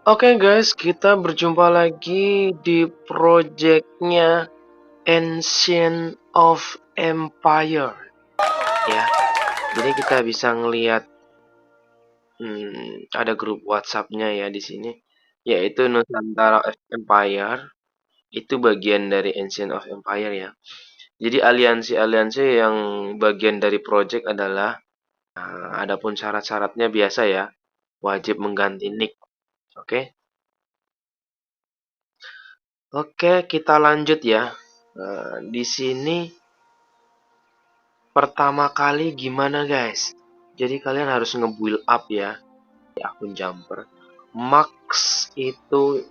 Oke guys, kita berjumpa lagi di projectnya Ancient of Empire ya. Jadi kita bisa ngelihat ada grup WhatsApp-nya ya di sini, yaitu Nusantara of Empire. Itu bagian dari Ancient of Empire ya. Jadi aliansi-aliansi yang bagian dari project adalah, adapun syarat-syaratnya biasa ya, wajib mengganti nick. Oke. Oke, kita lanjut ya. Di sini pertama kali gimana guys? Jadi kalian harus nge-build up ya di akun Jumper. Max itu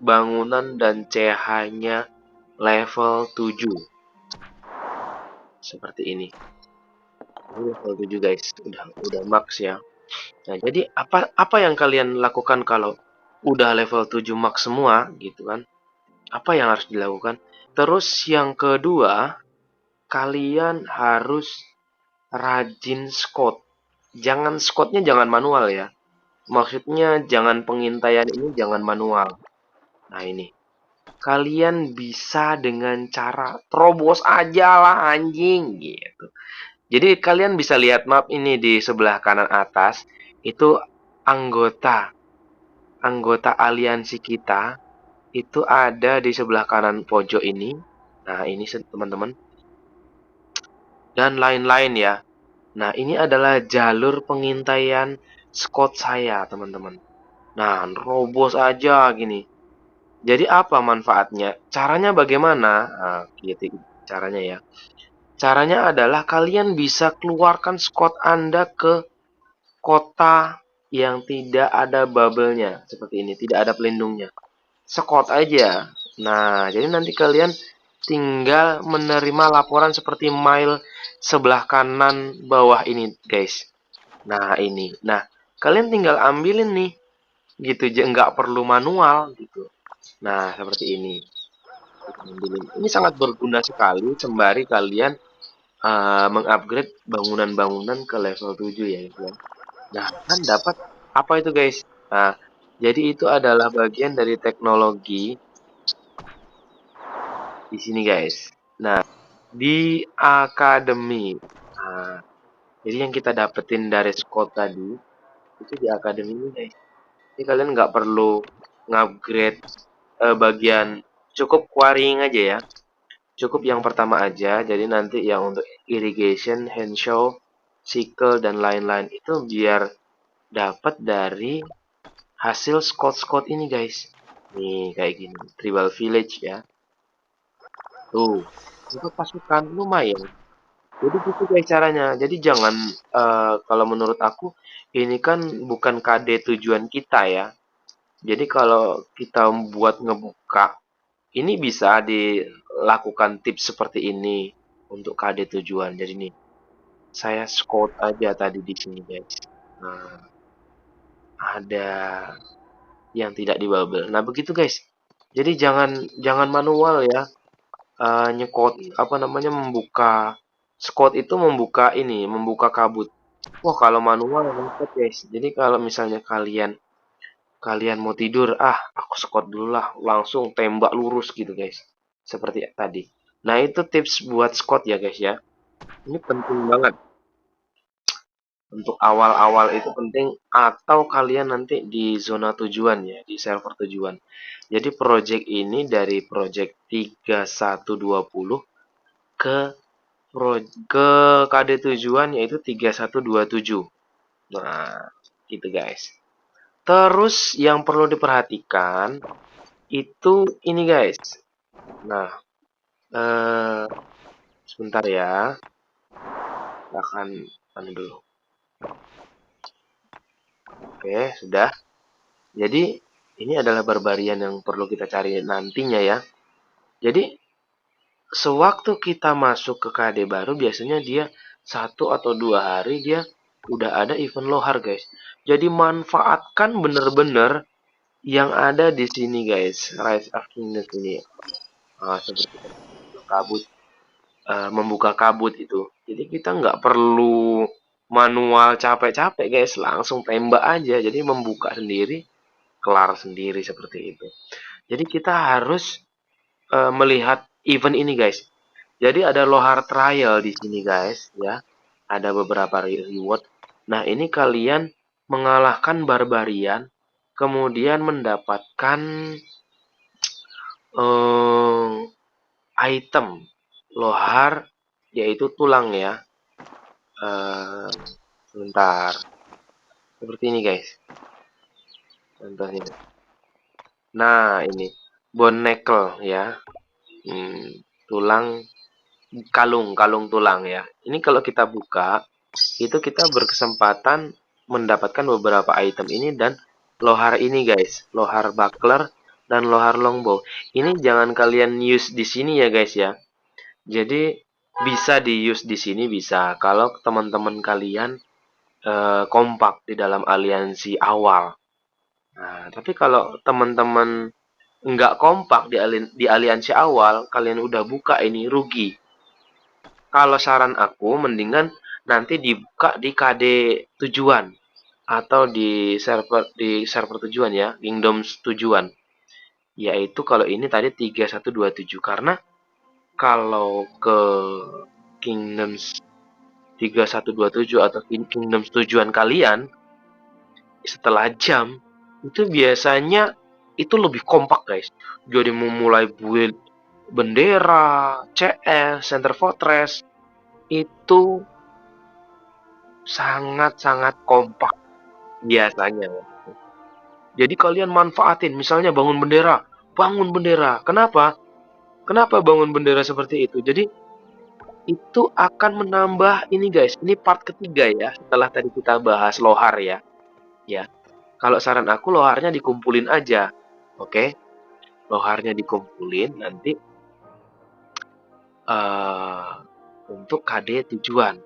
bangunan dan CH-nya level 7. Seperti ini. Ini level 7 guys. Udah max ya. Nah, jadi apa yang kalian lakukan kalau udah level 7 max semua gitu kan? Apa yang harus dilakukan? Terus yang kedua, kalian harus rajin squat. Jangan squatnya jangan manual ya. Maksudnya jangan pengintaian ini jangan manual. Nah ini. Kalian bisa dengan cara terobos aja lah anjing gitu. Jadi kalian bisa lihat map ini di sebelah kanan atas. Itu anggota anggota aliansi kita itu ada di sebelah kanan pojok ini. Nah, ini teman-teman dan lain-lain ya. Nah, ini adalah jalur pengintaian squad saya, teman-teman. Nah, robos aja gini. Jadi apa manfaatnya? Caranya bagaimana? Nah, gitu caranya ya. Caranya adalah kalian bisa keluarkan squad Anda ke kota yang tidak ada bubble-nya. Seperti ini, tidak ada pelindungnya. Squad aja. Nah, jadi nanti kalian tinggal menerima laporan seperti mile sebelah kanan bawah ini, guys. Nah, ini. Nah, kalian tinggal ambilin nih. Gitu, nggak perlu manual gitu. Nah, seperti ini. Ini sangat berguna sekali sembari kalian mengupgrade bangunan-bangunan ke level 7 ya, gitu ya. Nah, kan dapat apa itu, guys? Nah, jadi itu adalah bagian dari teknologi di sini, guys. Nah, di akademi. Nah, jadi yang kita dapetin dari squad tadi itu di akademi ini, guys. Jadi kalian nggak perlu ngupgrade bagian, cukup quarrying aja ya. Cukup yang pertama aja. Jadi nanti yang untuk irrigation, handshow, sickle dan lain-lain itu biar dapat dari hasil squad-squad ini, guys. Nih kayak gini, tribal village ya. Tuh, itu pasukan lumayan. Jadi gitu guys caranya. Jadi jangan kalau menurut aku ini kan bukan KD tujuan kita ya. Jadi kalau kita buat ngebuka, ini bisa dilakukan tips seperti ini untuk KD tujuan. Jadi nih, saya squat aja tadi di sini guys. Nah, ada yang tidak di bubble. Nah, begitu guys. Jadi jangan jangan manual ya. Nyekot apa namanya membuka squat itu membuka ini, membuka kabut. Wah, kalau manual repot guys. Jadi kalau misalnya kalian kalian mau tidur, aku squat dulu lah, langsung tembak lurus gitu guys. Seperti tadi. Nah, itu tips buat squat ya guys ya. Ini penting banget. Untuk awal-awal itu penting atau kalian nanti di zona tujuan ya, di server tujuan. Jadi project ini dari project 3120 ke ke KD tujuan yaitu 3127. Nah, gitu guys. Terus yang perlu diperhatikan itu ini guys. Nah, eh, sebentar ya. Kita akan dulu. Oke, sudah. Jadi ini adalah barbarian yang perlu kita cari nantinya ya. Jadi sewaktu kita masuk ke KD baru biasanya dia 1 atau 2 hari dia udah ada event lohar guys. Jadi manfaatkan bener-bener yang ada di sini guys. Rise of Kingdoms ini. Seperti kabut, membuka kabut itu. Jadi kita nggak perlu manual capek-capek guys, langsung tembak aja. Jadi membuka sendiri kelar sendiri seperti itu. Jadi kita harus melihat event ini guys. Jadi ada lohar trial di sini guys ya. Ada beberapa reward. Nah, ini kalian mengalahkan barbarian kemudian mendapatkan eh, item lohar yaitu tulang ya. Eh, sebentar. Seperti ini guys. Contohnya. Nah, ini bone knuckle ya. Tulang kalung tulang ya. Ini kalau kita buka, itu kita berkesempatan mendapatkan beberapa item ini dan lohar ini guys, lohar buckler dan lohar longbow. Ini jangan kalian use di sini ya guys ya. Jadi bisa di use di sini bisa kalau teman-teman kalian kompak di dalam aliansi awal. Nah, tapi kalau teman-teman nggak kompak di aliansi awal, kalian udah buka ini rugi. Kalau saran aku mendingan nanti dibuka di KD tujuan atau di server tujuan ya, Kingdoms tujuan. Yaitu kalau ini tadi 3127 karena kalau ke Kingdoms 3127 atau Kingdoms tujuan kalian setelah jam itu biasanya itu lebih kompak guys. Jadi memulai build bendera, CS, Center Fortress itu sangat-sangat kompak biasanya. Jadi kalian manfaatin, misalnya bangun bendera, bangun bendera. Kenapa? Kenapa bangun bendera seperti itu? Jadi itu akan menambah ini guys. Ini part ketiga ya. Setelah tadi kita bahas lohar ya. Ya. Kalau saran aku loharnya dikumpulin aja. Oke. Loharnya dikumpulin nanti untuk KD tujuan.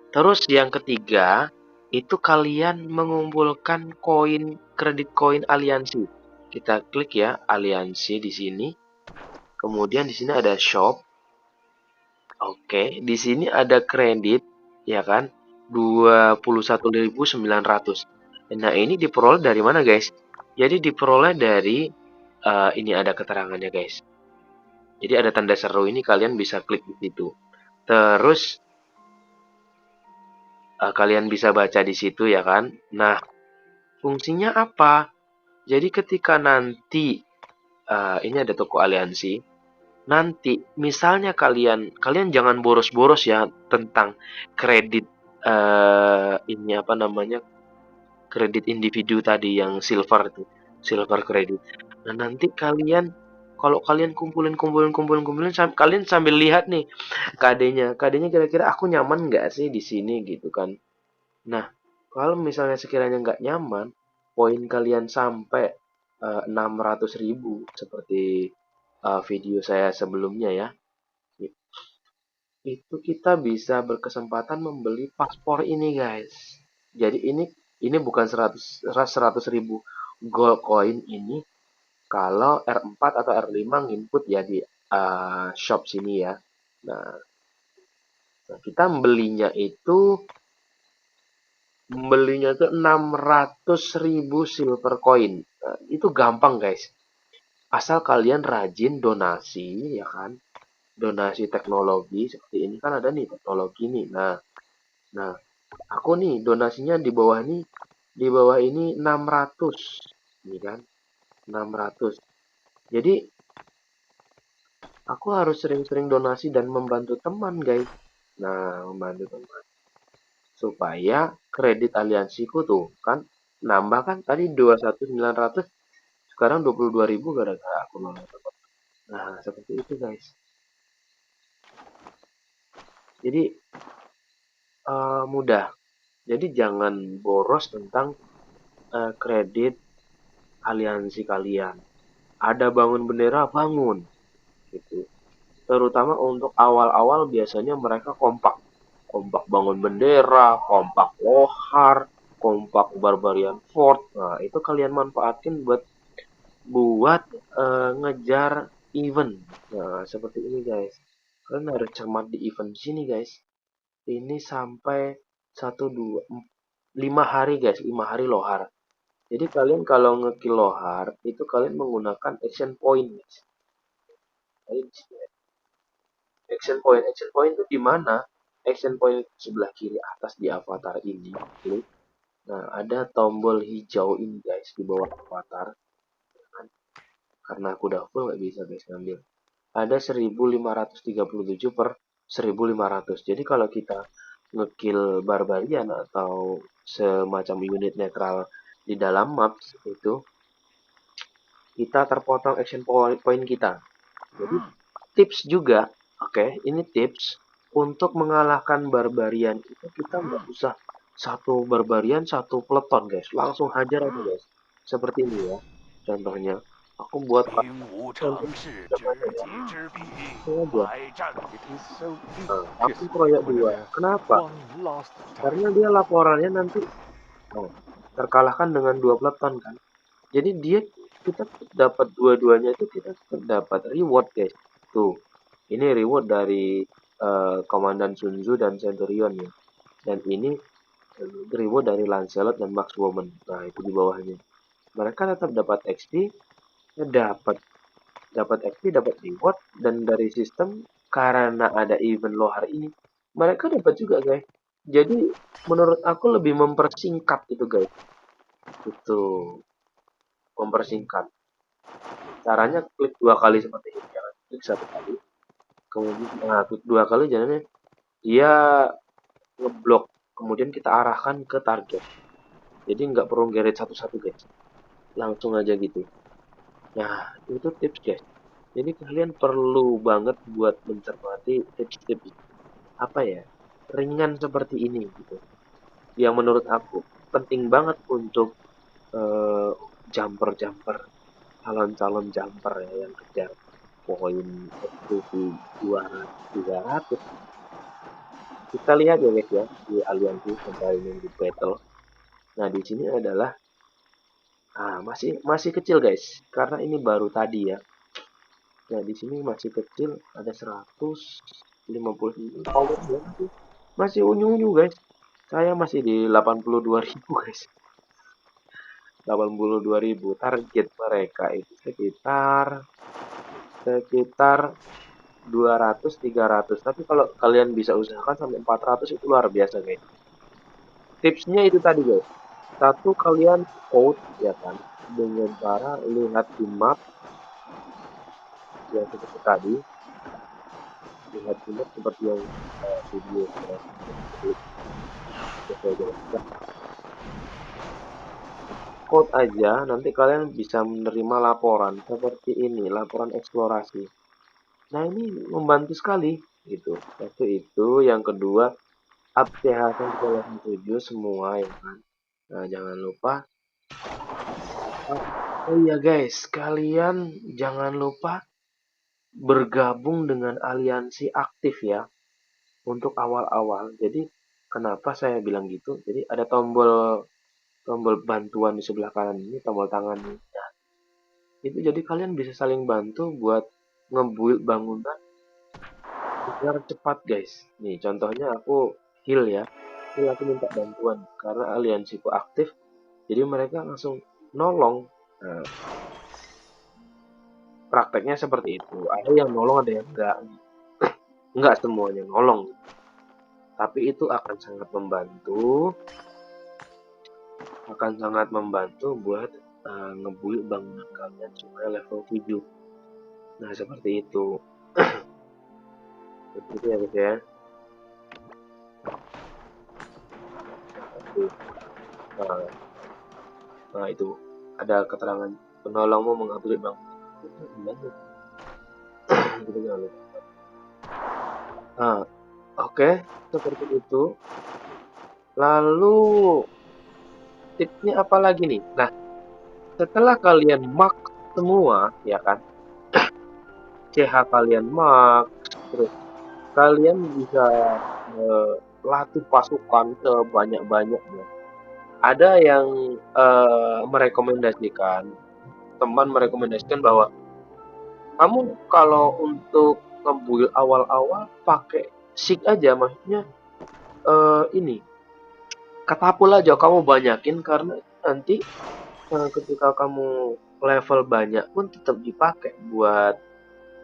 Terus yang ketiga, itu kalian mengumpulkan kredit koin aliansi. Kita klik ya, aliansi di sini. Kemudian di sini ada shop. Oke, di sini ada kredit, ya kan? 21.900. Nah, ini diperoleh dari mana, guys? Jadi diperoleh dari ini ada keterangannya, guys. Jadi ada tanda seru ini kalian bisa klik di situ. Terus kalian bisa baca di situ ya kan. Nah, fungsinya apa? Jadi ketika nanti ini ada toko aliansi, nanti misalnya kalian jangan boros-boros ya tentang kredit ini apa namanya? Kredit individu tadi yang silver itu, silver kredit. Nah, nanti kalau kalian kumpulin, kalian sambil lihat nih KD-nya kira-kira aku nyaman nggak sih di sini gitu kan. Nah, kalau misalnya sekiranya nggak nyaman, poin kalian sampai 600.000 seperti video saya sebelumnya ya, itu kita bisa berkesempatan membeli paspor ini guys. Jadi ini bukan 100.000 gold coin ini kalau R4 atau R5 nginput ya di shop sini ya. Nah, kita membelinya itu 600.000 silver coin. Nah, itu gampang guys. Asal kalian rajin donasi ya kan. Donasi teknologi seperti ini kan ada nih teknologi nih. Nah, aku nih donasinya di bawah ini 600. Ini kan 600. Jadi aku harus sering-sering donasi dan membantu teman guys. Nah, membantu teman supaya kredit aliansiku tuh kan nambah kan tadi 21.900 sekarang 22.000 gara-gara aku nonton. Nah, seperti itu guys. Jadi mudah. Jadi jangan boros tentang kredit aliansi kalian. Ada bangun bendera, bangun gitu. Terutama untuk awal-awal biasanya mereka kompak. Kompak bangun bendera, kompak lohar, kompak barbarian fort. Nah, itu kalian manfaatin buat ngejar event. Nah, seperti ini guys. Kalian harus cermat di event sini guys. Ini sampai 1 2 5 hari guys, 5 hari lohar. Jadi kalian kalau ngekill lohar itu kalian menggunakan action point, guys. Jadi di sini, action point itu di mana? Action point sebelah kiri atas di avatar ini. Klik. Nah, ada tombol hijau ini guys di bawah avatar. Karena aku udah full nggak bisa guys ngambil. Ada 1537 per 1500. Jadi kalau kita ngekill barbarian atau semacam unit netral di dalam maps itu, kita terpotong action point kita. Jadi tips juga, oke, ini tips untuk mengalahkan barbarian itu kita nggak usah satu barbarian satu peleton guys, langsung hajar aja guys. Seperti ini ya, contohnya. Aku buat 兵无常势，知 contohnya 己知彼， aja. 百战 It is so Nah, easy. aku keroyok dua. Kenapa? One last Karena time. dia laporannya nanti terkalahkan dengan dua peleton kan. Jadi dia kita dapat dua-duanya itu kita dapat reward guys. Tuh, ini reward dari Komandan Sun Tzu dan Centurion ya. Dan ini reward dari Lancelot dan Markswoman. Nah, itu di bawahnya. Mereka tetap dapat XP, dapat dapat XP, dapat reward, dan dari sistem karena ada event lohar ini, mereka dapat juga guys. Jadi menurut aku lebih mempersingkat itu guys. Itu mempersingkat. Caranya klik dua kali seperti ini, jangan klik satu kali. Kemudian klik dua kali jalannya dia ngeblok. Kemudian kita arahkan ke target. Jadi nggak perlu geret satu-satu guys. Langsung aja gitu. Nah, itu tips guys. Jadi kalian perlu banget buat mencermati tips-tips apa ya, ringan seperti ini gitu. Yang menurut aku penting banget untuk jumper-jumper, calon-calon jumper ya yang kejar poin FPV 200-300. Kita lihat ya guys ya di aliansi sampai di battle. Nah di sini adalah masih masih kecil guys karena ini baru tadi ya. Nah di sini masih kecil ada 150 powernya masih unyu-unyu guys. Saya masih di 82.000 guys. 82.000 target mereka itu sekitar 200-300. Tapi kalau kalian bisa usahakan sampai 400 itu luar biasa guys. Tipsnya itu tadi guys. Satu, kalian code ya kan dengan cara lihat di map yang seperti tadi. Lihat di map seperti yang video code aja, nanti kalian bisa menerima laporan seperti ini, laporan eksplorasi. Nah ini membantu sekali gitu. Satu itu, yang kedua up CH sampai level 7 semua ya kan. Nah jangan lupa. Oh iya guys, kalian jangan lupa bergabung dengan aliansi aktif ya untuk awal-awal. Jadi kenapa saya bilang gitu? Jadi ada tombol tombol bantuan di sebelah kanan ini, tombol tangan ini. Nah, itu jadi kalian bisa saling bantu buat ngebuild bangunan biar cepat guys. Nih contohnya aku heal ya. Heal aku minta bantuan karena aliansiku aktif. Jadi mereka langsung nolong. Nah, prakteknya seperti itu. Ada yang nolong, ada yang enggak. Enggak semuanya nolong. Tapi itu akan sangat membantu. Akan sangat membantu buat ngebuild bangunan kalian supaya level 7. Nah, seperti itu. Seperti itu ya guys ya. Nah, nah itu ada keterangan penolongmu mengupgrade bangunan. Gitu jangan lupa. Nah, oke, seperti itu. Lalu tipsnya apa lagi nih? Nah, setelah kalian mark semua, ya kan? CH kalian mark, terus kalian bisa latih pasukan sebanyak-banyaknya. Ada yang merekomendasikan, teman merekomendasikan bahwa kamu kalau untuk ngebuild awal-awal pakai sig aja, maksudnya ini katapul aja kamu banyakin karena nanti ketika kamu level banyak pun tetap dipakai buat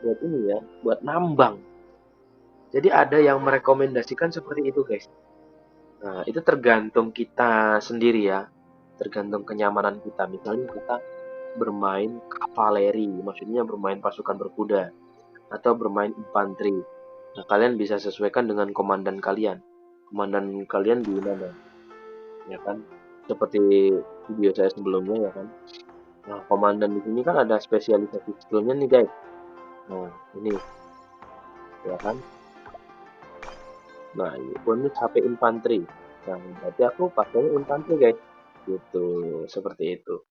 buat ini ya, buat nambang. Jadi ada yang merekomendasikan seperti itu, guys. Nah, itu tergantung kita sendiri ya, tergantung kenyamanan kita. Misalnya kita bermain kavaleri, maksudnya bermain pasukan berkuda, atau bermain infanteri. Nah, kalian bisa sesuaikan dengan komandan kalian. Komandan kalian di mana, ya kan? Seperti video saya sebelumnya ya kan. Nah, komandan di sini kan ada spesialisasi skillnya nih guys. Nah, ini ya kan. Nah, ini bonus HP infanteri. Nah, berarti aku pakainya infanteri guys. Gitu, seperti itu.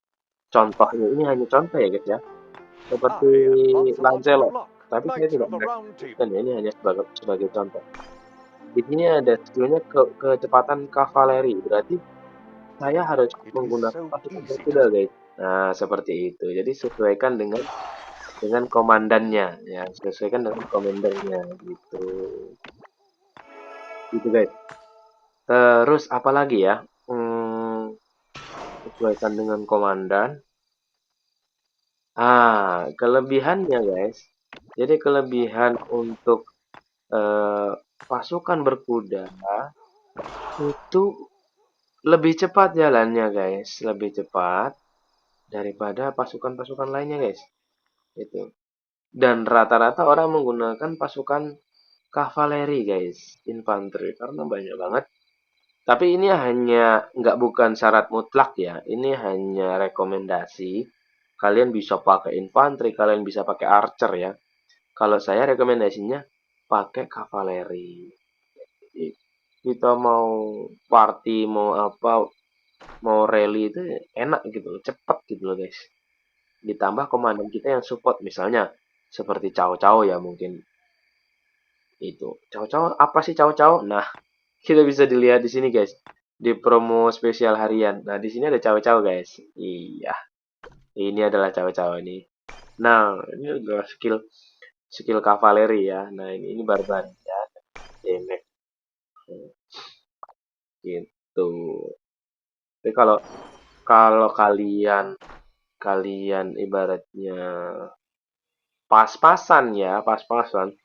Contohnya ini hanya contoh ya guys ya. Seperti I am Lancelot of Lancelot. Block, Tapi saya Knight tidak of the Round merekomendasikan Table. ya, ini hanya sebagai contoh. Di sini ada skillnya kecepatan kavaleri. Berarti saya harus It is menggunakan so pasukan easy to berkuda guys. Nah, seperti itu. Jadi sesuaikan dengan komandannya ya, sesuaikan dengan komandannya gitu. Gitu guys. Terus apa lagi ya? Sesuaikan dengan komandan. Kelebihannya guys. Jadi kelebihan untuk eh, pasukan berkuda itu lebih cepat jalannya guys, lebih cepat daripada pasukan-pasukan lainnya guys. Itu. Dan rata-rata orang menggunakan pasukan kavaleri guys, infanteri karena banyak banget. Tapi ini hanya nggak bukan syarat mutlak ya. Ini hanya rekomendasi. Kalian bisa pakai infanteri, kalian bisa pakai archer ya. Kalau saya rekomendasinya pakai kavaleri. Kita mau party, mau apa, mau rally itu enak gitu loh, cepet gitu loh guys. Ditambah komandan kita yang support misalnya seperti Cao Cao ya mungkin itu. Cao Cao apa sih Cao Cao? Nah, kita bisa dilihat di sini guys. Di promo spesial harian. Nah, di sini ada Cao Cao guys. Iya, ini adalah Cao Cao ini. Nah, ini adalah skill skill kavaleri ya. Nah, ini barbar ya. Damage gitu. Tapi kalau kalau kalian kalian ibaratnya pas-pasan ya, pas-pasan.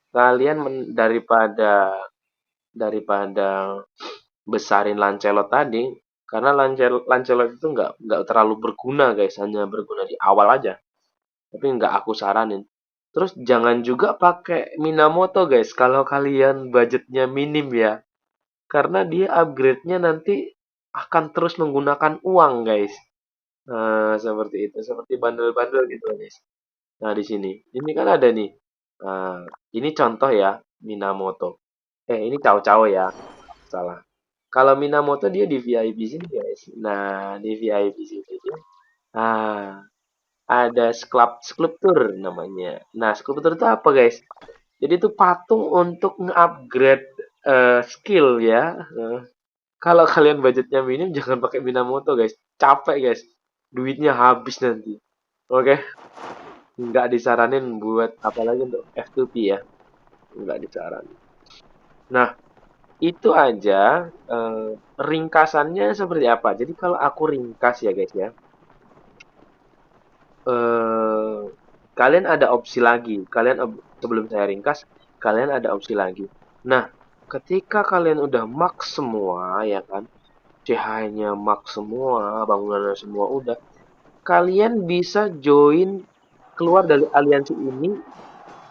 Kalian daripada daripada besarin Lancelot tadi, karena Lancelot itu nggak terlalu berguna guys, hanya berguna di awal aja. Tapi nggak aku saranin. Terus jangan juga pakai Minamoto guys, kalau kalian budgetnya minim ya, karena dia upgrade-nya nanti akan terus menggunakan uang guys. Nah, seperti itu, seperti bandel-bandel gitu guys. Nah, di sini, ini kan ada nih. Nah, ini contoh ya, Minamoto. Ini Cao-Cao ya, salah. Kalau Minamoto dia di VIP sini guys. Nah, di VIP sini dia, ah, ada sculptur namanya. Nah, sculptur itu apa guys? Jadi itu patung untuk nge-upgrade skill ya. Kalau kalian budgetnya minim, jangan pakai Minamoto guys. Capek guys. Duitnya habis nanti. Oke, nggak disaranin buat apalagi untuk F2P ya. Nggak disaranin. Nah, itu aja ringkasannya seperti apa. Jadi kalau aku ringkas ya guys ya, eh, kalian ada opsi lagi. Sebelum saya ringkas, kalian ada opsi lagi. Nah, ketika kalian udah max semua ya kan, CH-nya max semua, bangunannya semua udah, kalian bisa join keluar dari aliansi ini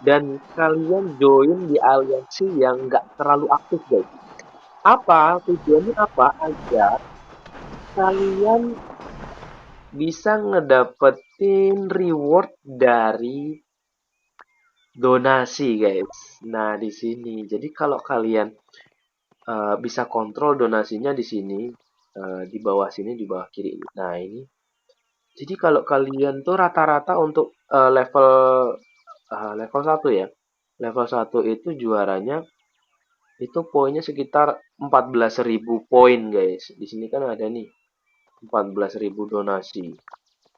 dan kalian join di aliansi yang nggak terlalu aktif guys. Apa tujuannya apa? Agar kalian bisa ngedapetin reward dari donasi guys. Nah, di sini. Jadi kalau kalian bisa kontrol donasinya di sini, di bawah sini, di bawah kiri. Nah, ini. Jadi kalau kalian tuh rata-rata untuk level 1 ya. Level 1 itu juaranya itu poinnya sekitar 14.000 poin guys. Di sini kan ada nih 14.000 donasi.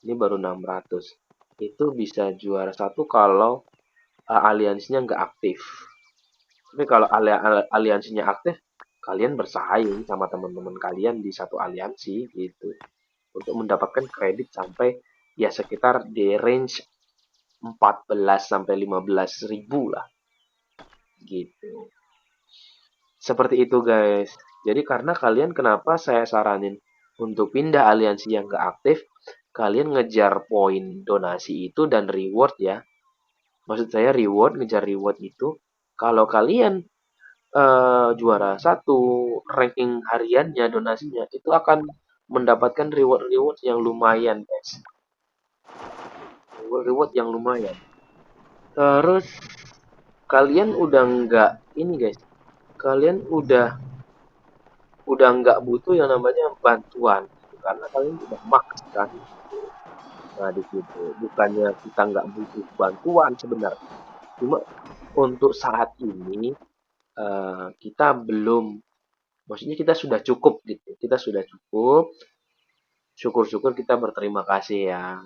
Ini baru 600. Itu bisa juara satu kalau aliansinya nggak aktif. Tapi kalau aliansinya aktif, kalian bersaing sama teman-teman kalian di satu aliansi gitu. untuk mendapatkan kredit sampai ya sekitar di range 14 sampai 15 ribu lah gitu. Seperti itu guys. Jadi karena kalian kenapa saya saranin untuk pindah aliansi yang gak aktif, kalian ngejar poin donasi itu dan reward ya. Maksud saya reward, ngejar reward itu. Kalau kalian juara satu ranking hariannya donasinya itu akan mendapatkan reward-reward yang lumayan guys. Reward yang lumayan. Terus kalian udah nggak ini guys. Kalian udah nggak butuh yang namanya bantuan karena kalian udah max kan. Nah di situ bukannya kita nggak butuh bantuan sebenarnya, cuma untuk saat ini kita belum, maksudnya kita sudah cukup gitu, kita sudah cukup. Syukur-syukur kita berterima kasih ya,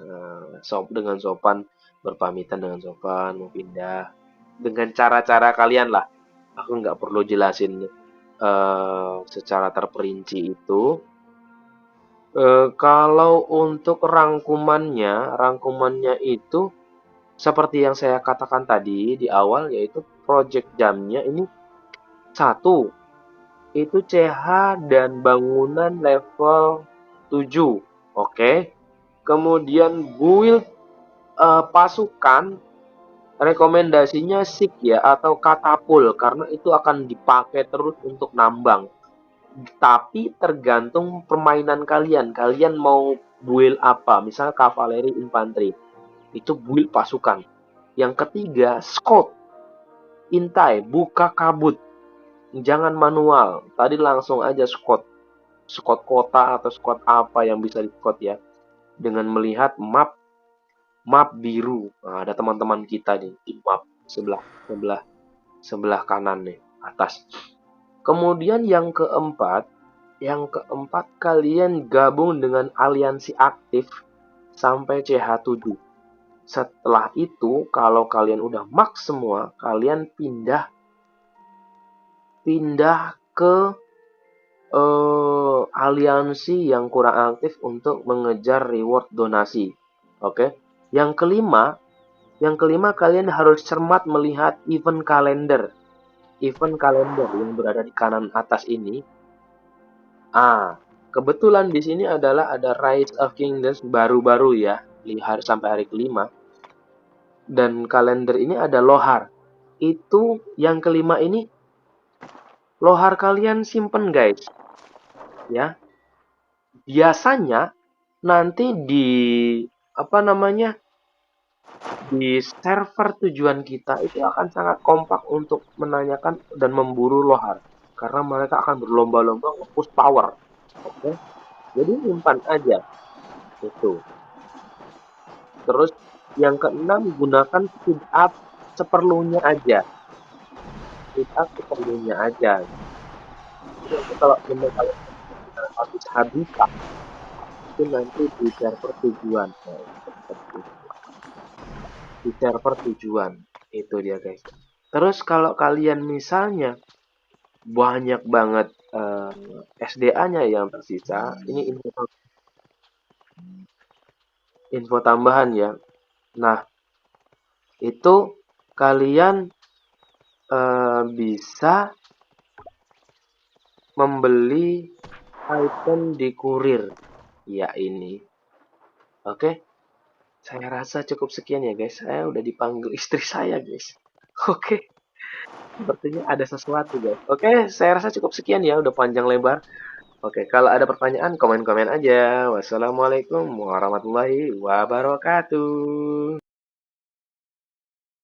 dengan sopan, berpamitan dengan sopan mau pindah dengan cara-cara kalian lah. Aku nggak perlu jelasin secara terperinci itu. Kalau untuk rangkumannya itu seperti yang saya katakan tadi di awal, yaitu project jamnya ini satu, itu CH dan bangunan level 7. Oke. Kemudian build pasukan rekomendasinya SIG ya atau katapul karena itu akan dipakai terus untuk nambang. Tapi tergantung permainan kalian. Kalian mau build apa? Misal kavaleri infanteri. Itu build pasukan. Yang ketiga, scout. Intai, buka kabut. Jangan manual. Tadi langsung aja scout. Scout kota atau scout apa yang bisa di scout ya. Dengan melihat map biru. Nah, ada teman-teman kita di map sebelah kanan nih, atas. Kemudian yang keempat kalian gabung dengan aliansi aktif sampai CH7. Setelah itu kalau kalian udah max semua, kalian pindah ke aliansi yang kurang aktif untuk mengejar reward donasi. Oke. Yang kelima kalian harus cermat melihat event kalender. Event kalender yang berada di kanan atas ini. Kebetulan di sini adalah ada Rise of Kingdoms baru-baru ya, sampai hari kelima. Dan kalender ini ada lohar. Itu yang kelima ini lohar kalian simpen guys. Ya. Biasanya nanti di server tujuan kita itu akan sangat kompak untuk menanyakan dan memburu lohar karena mereka akan berlomba-lomba nge-push power. Oke. Jadi simpan aja itu. Terus yang keenam, gunakan speed up seperlunya aja. Speed up seperlunya aja. Jadi kalau benar kalian habis itu nanti di server tujuan. Di server tujuan itu dia guys. Terus kalau kalian misalnya banyak banget SDA-nya yang tersisa, ini info tambahan ya. Nah, itu kalian bisa membeli item di kurir. Ya ini. Oke. Saya rasa cukup sekian ya guys. Saya udah dipanggil istri saya guys. Oke. Sepertinya ada sesuatu guys. Oke, saya rasa cukup sekian ya. Udah panjang lebar. Oke, kalau ada pertanyaan komen-komen aja. Wassalamualaikum warahmatullahi wabarakatuh.